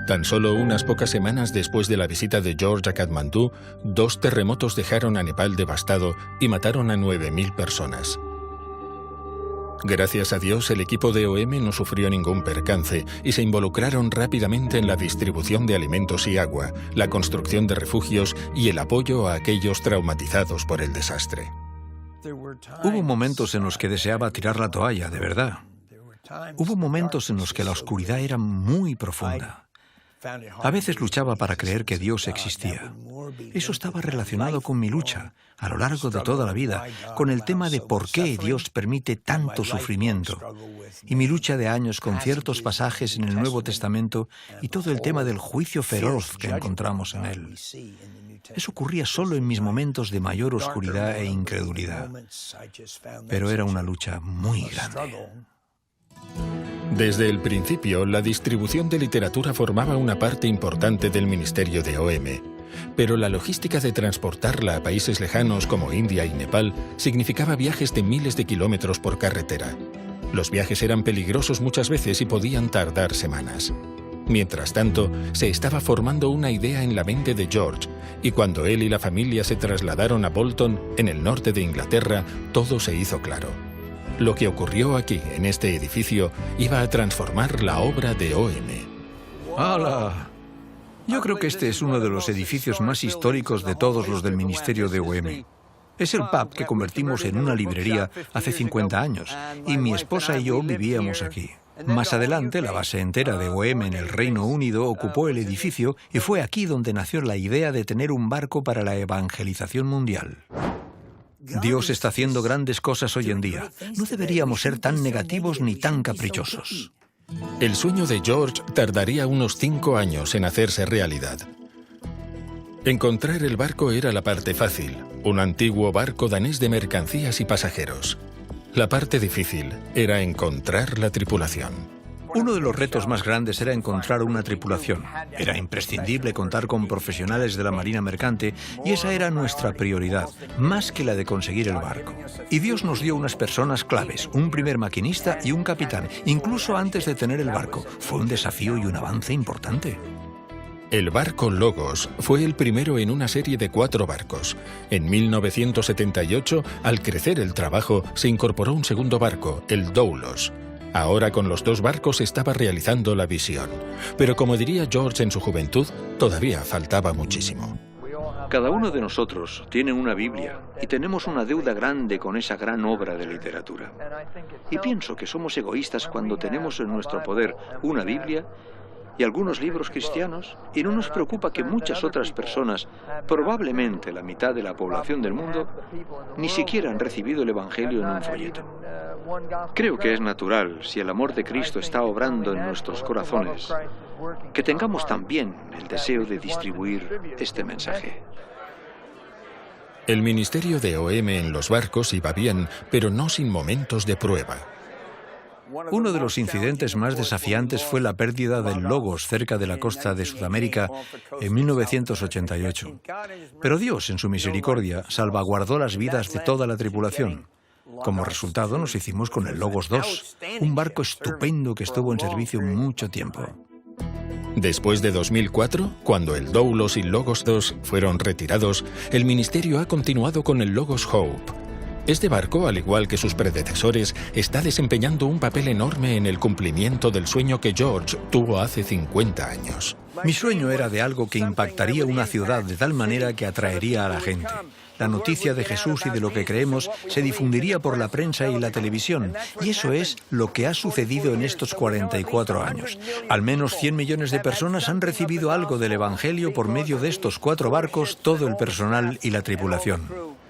Tan solo unas pocas semanas después de la visita de George a Katmandú, 2 terremotos dejaron a Nepal devastado y mataron a 9.000 personas. Gracias a Dios, el equipo de OM no sufrió ningún percance y se involucraron rápidamente en la distribución de alimentos y agua, la construcción de refugios y el apoyo a aquellos traumatizados por el desastre. Hubo momentos en los que deseaba tirar la toalla, de verdad. Hubo momentos en los que la oscuridad era muy profunda. A veces luchaba para creer que Dios existía. Eso estaba relacionado con mi lucha, a lo largo de toda la vida, con el tema de por qué Dios permite tanto sufrimiento, y mi lucha de años con ciertos pasajes en el Nuevo Testamento y todo el tema del juicio feroz que encontramos en él. Eso ocurría solo en mis momentos de mayor oscuridad e incredulidad, pero era una lucha muy grande. Desde el principio, la distribución de literatura formaba una parte importante del ministerio de OM, pero la logística de transportarla a países lejanos como India y Nepal significaba viajes de miles de kilómetros por carretera. Los viajes eran peligrosos muchas veces y podían tardar semanas. Mientras tanto, se estaba formando una idea en la mente de George, y cuando él y la familia se trasladaron a Bolton, en el norte de Inglaterra, todo se hizo claro. Lo que ocurrió aquí, en este edificio, iba a transformar la obra de OM. ¡Hala! Yo creo que este es uno de los edificios más históricos de todos los del ministerio de OM. Es el pub que convertimos en una librería hace 50 años, y mi esposa y yo vivíamos aquí. Más adelante, la base entera de OM en el Reino Unido ocupó el edificio y fue aquí donde nació la idea de tener un barco para la evangelización mundial. Dios está haciendo grandes cosas hoy en día. No deberíamos ser tan negativos ni tan caprichosos. El sueño de George tardaría unos 5 años en hacerse realidad. Encontrar el barco era la parte fácil, un antiguo barco danés de mercancías y pasajeros. La parte difícil era encontrar la tripulación. Uno de los retos más grandes era encontrar una tripulación. Era imprescindible contar con profesionales de la marina mercante y esa era nuestra prioridad, más que la de conseguir el barco. Y Dios nos dio unas personas claves, un primer maquinista y un capitán, incluso antes de tener el barco. Fue un desafío y un avance importante. El barco Logos fue el primero en una serie de 4 barcos. En 1978, al crecer el trabajo, se incorporó un segundo barco, el Doulos. Ahora con los 2 barcos estaba realizando la visión. Pero como diría George en su juventud, todavía faltaba muchísimo. Cada uno de nosotros tiene una Biblia y tenemos una deuda grande con esa gran obra de literatura. Y pienso que somos egoístas cuando tenemos en nuestro poder una Biblia y algunos libros cristianos y no nos preocupa que muchas otras personas, probablemente la mitad de la población del mundo, ni siquiera han recibido el Evangelio en un folleto. Creo que es natural, si el amor de Cristo está obrando en nuestros corazones, que tengamos también el deseo de distribuir este mensaje. El ministerio de OM en los barcos iba bien, pero no sin momentos de prueba. Uno de los incidentes más desafiantes fue la pérdida del Logos cerca de la costa de Sudamérica en 1988. Pero Dios, en su misericordia, salvaguardó las vidas de toda la tripulación. Como resultado, nos hicimos con el Logos II, un barco estupendo que estuvo en servicio mucho tiempo. Después de 2004, cuando el Doulos y Logos II fueron retirados, el ministerio ha continuado con el Logos Hope. Este barco, al igual que sus predecesores, está desempeñando un papel enorme en el cumplimiento del sueño que George tuvo hace 50 años. Mi sueño era de algo que impactaría una ciudad de tal manera que atraería a la gente. La noticia de Jesús y de lo que creemos se difundiría por la prensa y la televisión. Y eso es lo que ha sucedido en estos 44 años. Al menos 100 millones de personas han recibido algo del Evangelio por medio de estos 4 barcos, todo el personal y la tripulación.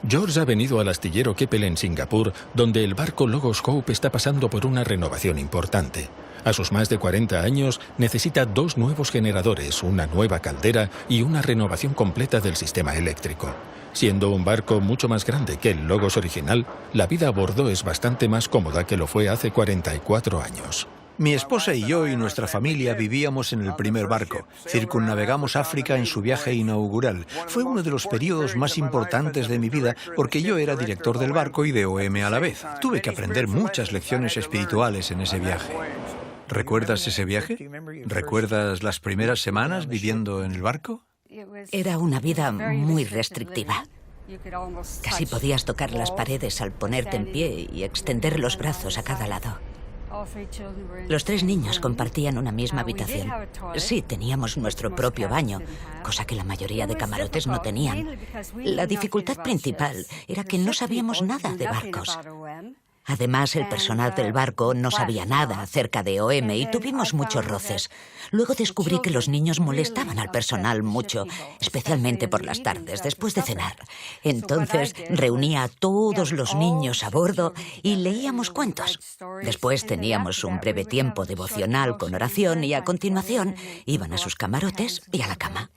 George ha venido al astillero Keppel en Singapur, donde el barco Logos Hope está pasando por una renovación importante. A sus más de 40 años, necesita 2 nuevos generadores, una nueva caldera y una renovación completa del sistema eléctrico. Siendo un barco mucho más grande que el Logos original, la vida a bordo es bastante más cómoda que lo fue hace 44 años. Mi esposa y yo y nuestra familia vivíamos en el primer barco. Circunnavegamos África en su viaje inaugural. Fue uno de los periodos más importantes de mi vida porque yo era director del barco y de OM a la vez. Tuve que aprender muchas lecciones espirituales en ese viaje. ¿Recuerdas ese viaje? ¿Recuerdas las primeras semanas viviendo en el barco? Era una vida muy restrictiva. Casi podías tocar las paredes al ponerte en pie y extender los brazos a cada lado. Los 3 niños compartían una misma habitación. Sí, teníamos nuestro propio baño, cosa que la mayoría de camarotes no tenían. La dificultad principal era que no sabíamos nada de barcos. Además, el personal del barco no sabía nada acerca de OM y tuvimos muchos roces. Luego descubrí que los niños molestaban al personal mucho, especialmente por las tardes, después de cenar. Entonces, reunía a todos los niños a bordo y leíamos cuentos. Después teníamos un breve tiempo devocional con oración y a continuación iban a sus camarotes y a la cama.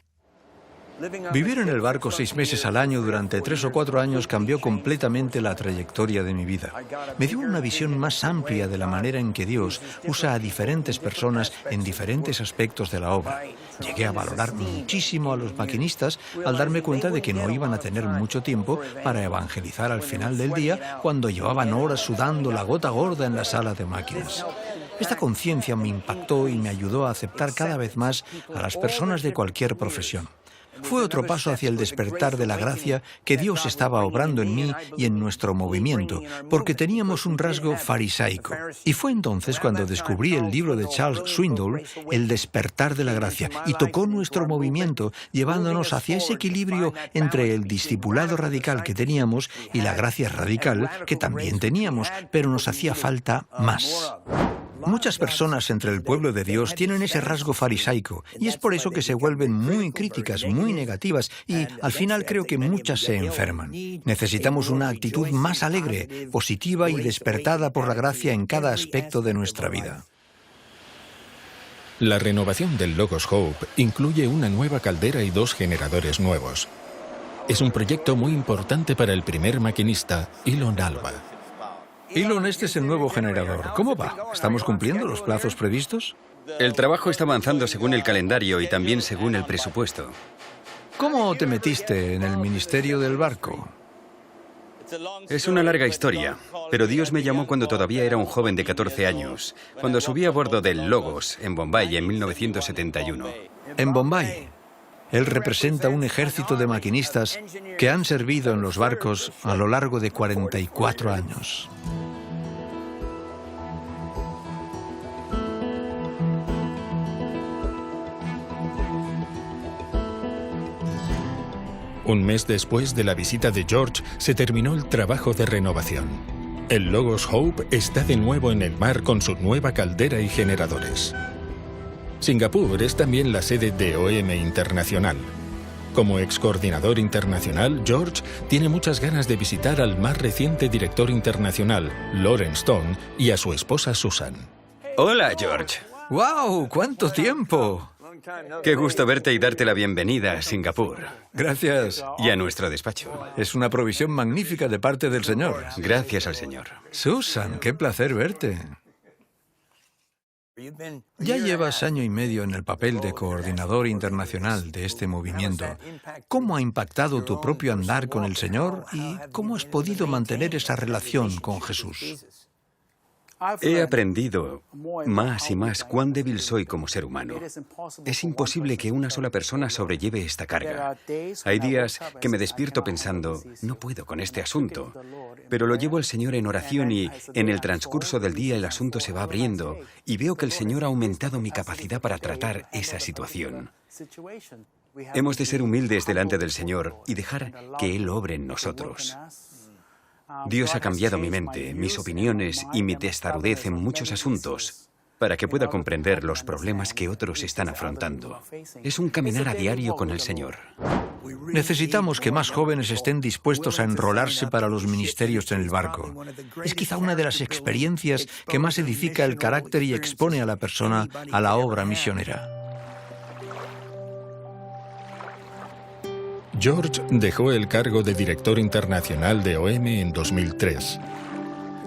Vivir en el barco 6 meses al año durante 3 o 4 años cambió completamente la trayectoria de mi vida. Me dio una visión más amplia de la manera en que Dios usa a diferentes personas en diferentes aspectos de la obra. Llegué a valorar muchísimo a los maquinistas al darme cuenta de que no iban a tener mucho tiempo para evangelizar al final del día cuando llevaban horas sudando la gota gorda en la sala de máquinas. Esta conciencia me impactó y me ayudó a aceptar cada vez más a las personas de cualquier profesión. Fue otro paso hacia el despertar de la gracia que Dios estaba obrando en mí y en nuestro movimiento, porque teníamos un rasgo farisaico. Y fue entonces cuando descubrí el libro de Charles Swindoll, El despertar de la gracia, y tocó nuestro movimiento, llevándonos hacia ese equilibrio entre el discipulado radical que teníamos y la gracia radical que también teníamos, pero nos hacía falta más. Muchas personas entre el pueblo de Dios tienen ese rasgo farisaico y es por eso que se vuelven muy críticas, muy negativas y al final creo que muchas se enferman. Necesitamos una actitud más alegre, positiva y despertada por la gracia en cada aspecto de nuestra vida. La renovación del Logos Hope incluye una nueva caldera y 2 generadores nuevos. Es un proyecto muy importante para el primer maquinista, Elon Alba. Elon, este es el nuevo generador. ¿Cómo va? ¿Estamos cumpliendo los plazos previstos? El trabajo está avanzando según el calendario y también según el presupuesto. ¿Cómo te metiste en el ministerio del barco? Es una larga historia, pero Dios me llamó cuando todavía era un joven de 14 años, cuando subí a bordo del Logos en Bombay en 1971. En Bombay. Él representa un ejército de maquinistas que han servido en los barcos a lo largo de 44 años. Un mes después de la visita de George, se terminó el trabajo de renovación. El Logos Hope está de nuevo en el mar con su nueva caldera y generadores. Singapur es también la sede de OM Internacional. Como ex coordinador internacional, George tiene muchas ganas de visitar al más reciente director internacional, Lawrence Stone, y a su esposa Susan. Hola, George. ¡Wow! ¡Cuánto tiempo! Qué gusto verte y darte la bienvenida a Singapur. Gracias. Y a nuestro despacho. Es una provisión magnífica de parte del Señor. Gracias al Señor. Susan, qué placer verte. Ya llevas año y medio en el papel de coordinador internacional de este movimiento. ¿Cómo ha impactado tu propio andar con el Señor y cómo has podido mantener esa relación con Jesús? He aprendido más y más cuán débil soy como ser humano. Es imposible que una sola persona sobrelleve esta carga. Hay días que me despierto pensando, no puedo con este asunto, pero lo llevo al Señor en oración y en el transcurso del día el asunto se va abriendo y veo que el Señor ha aumentado mi capacidad para tratar esa situación. Hemos de ser humildes delante del Señor y dejar que Él obre en nosotros. Dios ha cambiado mi mente, mis opiniones y mi testarudez en muchos asuntos para que pueda comprender los problemas que otros están afrontando. Es un caminar a diario con el Señor. Necesitamos que más jóvenes estén dispuestos a enrolarse para los ministerios en el barco. Es quizá una de las experiencias que más edifica el carácter y expone a la persona a la obra misionera. George dejó el cargo de director internacional de OM en 2003.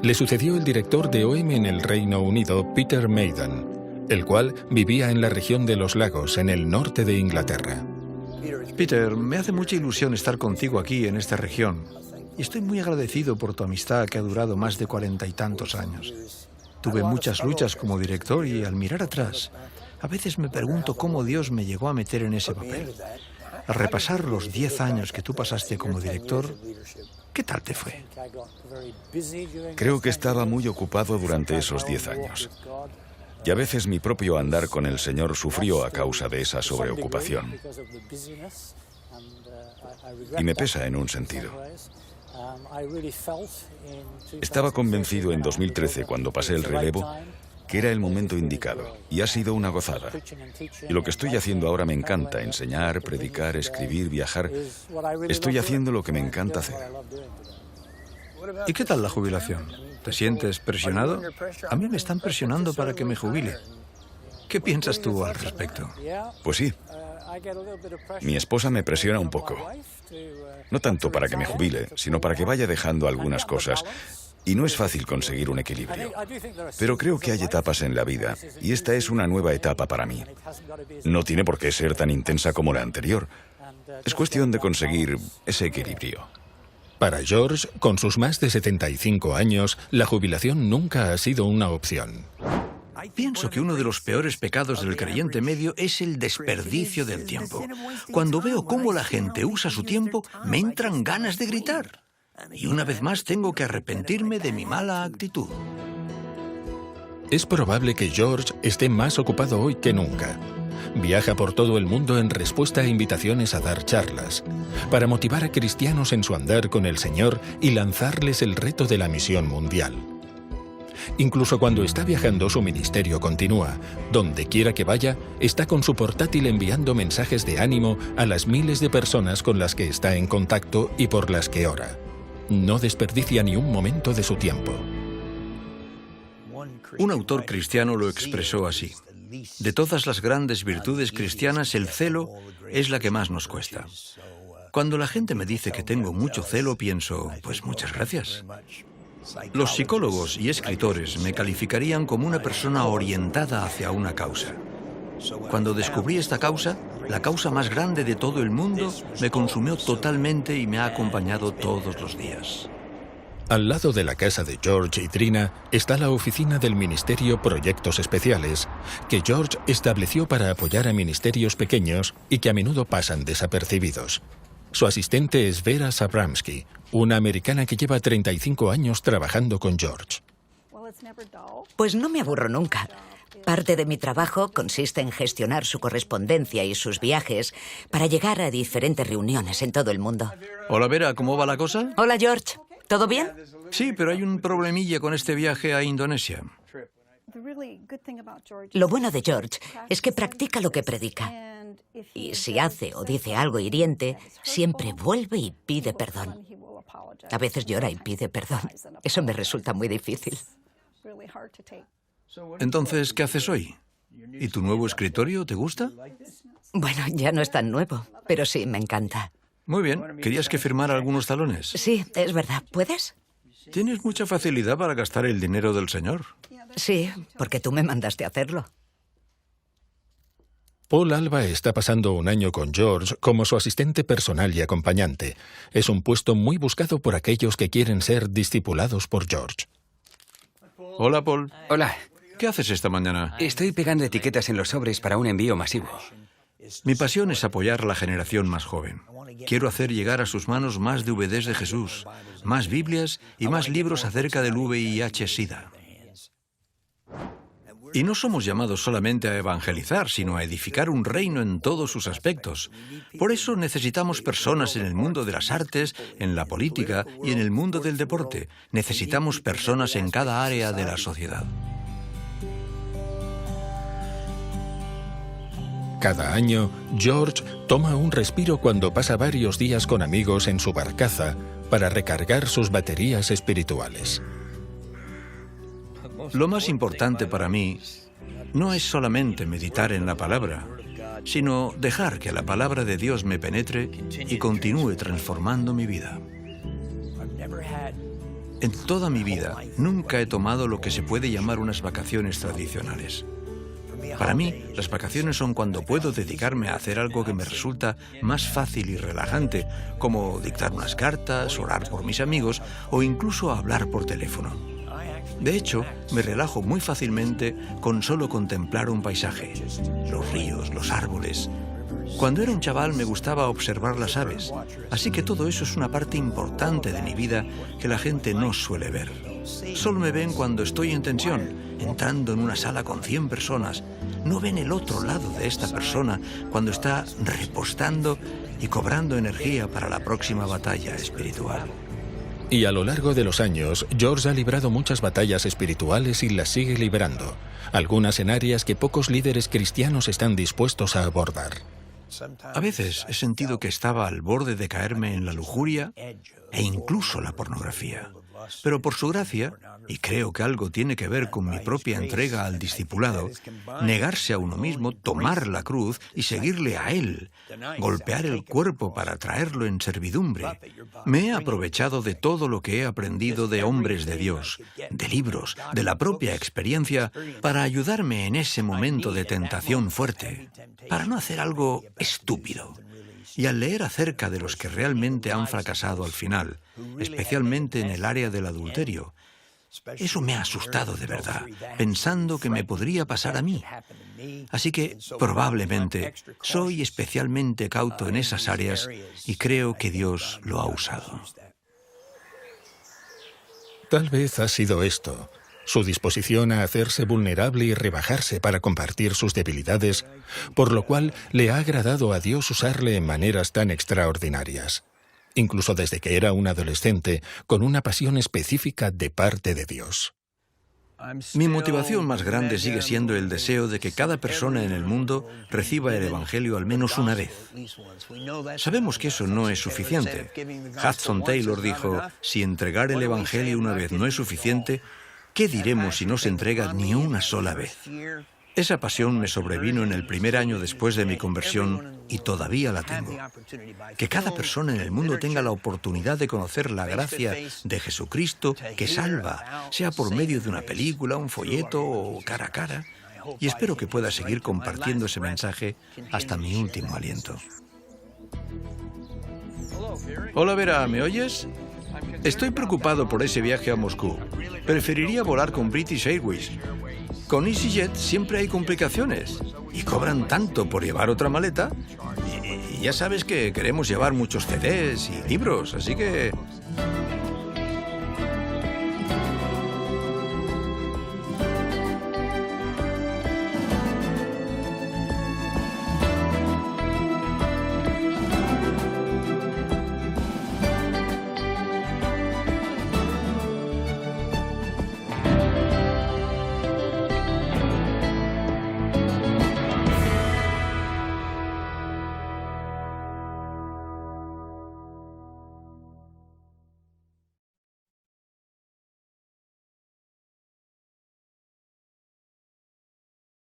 Le sucedió el director de OM en el Reino Unido, Peter Maiden, el cual vivía en la región de los lagos, en el norte de Inglaterra. Peter, me hace mucha ilusión estar contigo aquí en esta región. Y estoy muy agradecido por tu amistad que ha durado más de 40 y tantos años. Tuve muchas luchas como director y al mirar atrás, a veces me pregunto cómo Dios me llegó a meter en ese papel. Al repasar los 10 años que tú pasaste como director, ¿qué tal te fue? Creo que estaba muy ocupado durante esos 10 años. Y a veces mi propio andar con el Señor sufrió a causa de esa sobreocupación. Y me pesa en un sentido. Estaba convencido en 2013, cuando pasé el relevo, que era el momento indicado, y ha sido una gozada. Y lo que estoy haciendo ahora me encanta: enseñar, predicar, escribir, viajar. Estoy haciendo lo que me encanta hacer. ¿Y qué tal la jubilación? ¿Te sientes presionado? A mí me están presionando para que me jubile. ¿Qué piensas tú al respecto? Pues sí. Mi esposa me presiona un poco. No tanto para que me jubile, sino para que vaya dejando algunas cosas. Y no es fácil conseguir un equilibrio. Pero creo que hay etapas en la vida, y esta es una nueva etapa para mí. No tiene por qué ser tan intensa como la anterior. Es cuestión de conseguir ese equilibrio. Para George, con sus más de 75 años, la jubilación nunca ha sido una opción. Pienso que uno de los peores pecados del creyente medio es el desperdicio del tiempo. Cuando veo cómo la gente usa su tiempo, me entran ganas de gritar. Y una vez más tengo que arrepentirme de mi mala actitud. Es probable que George esté más ocupado hoy que nunca. Viaja por todo el mundo en respuesta a invitaciones a dar charlas, para motivar a cristianos en su andar con el Señor y lanzarles el reto de la misión mundial. Incluso cuando está viajando, su ministerio continúa. Donde quiera que vaya, está con su portátil enviando mensajes de ánimo a las miles de personas con las que está en contacto y por las que ora. No desperdicia ni un momento de su tiempo. Un autor cristiano lo expresó así: De todas las grandes virtudes cristianas, el celo es la que más nos cuesta. Cuando la gente me dice que tengo mucho celo, pienso, pues muchas gracias. Los psicólogos y escritores me calificarían como una persona orientada hacia una causa. Cuando descubrí esta causa, la causa más grande de todo el mundo, me consumió totalmente y me ha acompañado todos los días. Al lado de la casa de George y Trina está la oficina del Ministerio Proyectos Especiales, que George estableció para apoyar a ministerios pequeños y que a menudo pasan desapercibidos. Su asistente es Vera Sabramsky, una americana que lleva 35 años trabajando con George. Pues no me aburro nunca. Parte de mi trabajo consiste en gestionar su correspondencia y sus viajes para llegar a diferentes reuniones en todo el mundo. Hola Vera, ¿cómo va la cosa? Hola George, ¿todo bien? Sí, pero hay un problemilla con este viaje a Indonesia. Lo bueno de George es que practica lo que predica. Y si hace o dice algo hiriente, siempre vuelve y pide perdón. A veces llora y pide perdón. Eso me resulta muy difícil. Entonces, ¿qué haces hoy? ¿Y tu nuevo escritorio te gusta? Bueno, ya no es tan nuevo, pero sí, me encanta. Muy bien. ¿Querías que firmara algunos talones? Sí, es verdad. ¿Puedes? Tienes mucha facilidad para gastar el dinero del Señor. Sí, porque tú me mandaste a hacerlo. Paul Alba está pasando un año con George como su asistente personal y acompañante. Es un puesto muy buscado por aquellos que quieren ser discipulados por George. Hola, Paul. Hola, ¿Qué haces esta mañana? estoy pegando etiquetas en los sobres para un envío masivo. Mi pasión es apoyar a la generación más joven. Quiero hacer llegar a sus manos más DVDs de Jesús, más Biblias y más libros acerca del VIH-Sida. Y no somos llamados solamente a evangelizar, sino a edificar un reino en todos sus aspectos. Por eso necesitamos personas en el mundo de las artes, en la política y en el mundo del deporte. Necesitamos personas en cada área de la sociedad. Cada año, George toma un respiro cuando pasa varios días con amigos en su barcaza para recargar sus baterías espirituales. Lo más importante para mí no es solamente meditar en la palabra, sino dejar que la palabra de Dios me penetre y continúe transformando mi vida. En toda mi vida nunca he tomado lo que se puede llamar unas vacaciones tradicionales. Para mí, las vacaciones son cuando puedo dedicarme a hacer algo que me resulta más fácil y relajante, como dictar unas cartas, orar por mis amigos o incluso hablar por teléfono. De hecho, me relajo muy fácilmente con solo contemplar un paisaje, los ríos, los árboles. Cuando era un chaval me gustaba observar las aves, así que todo eso es una parte importante de mi vida que la gente no suele ver. Solo me ven cuando estoy en tensión, entrando en una sala con 100 personas. No ven el otro lado de esta persona cuando está repostando y cobrando energía para la próxima batalla espiritual. Y a lo largo de los años, George ha librado muchas batallas espirituales y las sigue librando, algunas en áreas que pocos líderes cristianos están dispuestos a abordar. A veces he sentido que estaba al borde de caerme en la lujuria e incluso la pornografía. Pero por su gracia, y creo que algo tiene que ver con mi propia entrega al discipulado, negarse a uno mismo, tomar la cruz y seguirle a Él, golpear el cuerpo para traerlo en servidumbre. Me he aprovechado de todo lo que he aprendido de hombres de Dios, de libros, de la propia experiencia, para ayudarme en ese momento de tentación fuerte, para no hacer algo estúpido. Y al leer acerca de los que realmente han fracasado al final, especialmente en el área del adulterio, eso me ha asustado de verdad, pensando que me podría pasar a mí. Así que probablemente soy especialmente cauto en esas áreas y creo que Dios lo ha usado. Tal vez ha sido esto, su disposición a hacerse vulnerable y rebajarse para compartir sus debilidades, por lo cual le ha agradado a Dios usarle en maneras tan extraordinarias, incluso desde que era un adolescente, con una pasión específica de parte de Dios. Mi motivación más grande sigue siendo el deseo de que cada persona en el mundo reciba el Evangelio al menos una vez. Sabemos que eso no es suficiente. Hudson Taylor dijo, si entregar el Evangelio una vez no es suficiente, ¿qué diremos si no se entrega ni una sola vez? Esa pasión me sobrevino en el primer año después de mi conversión y todavía la tengo. Que cada persona en el mundo tenga la oportunidad de conocer la gracia de Jesucristo que salva, sea por medio de una película, un folleto o cara a cara. Y espero que pueda seguir compartiendo ese mensaje hasta mi último aliento. Hola Vera, ¿me oyes? Estoy preocupado por ese viaje a Moscú. Preferiría volar con British Airways. Con EasyJet siempre hay complicaciones y cobran tanto por llevar otra maleta. Y ya sabes que queremos llevar muchos CDs y libros, así que...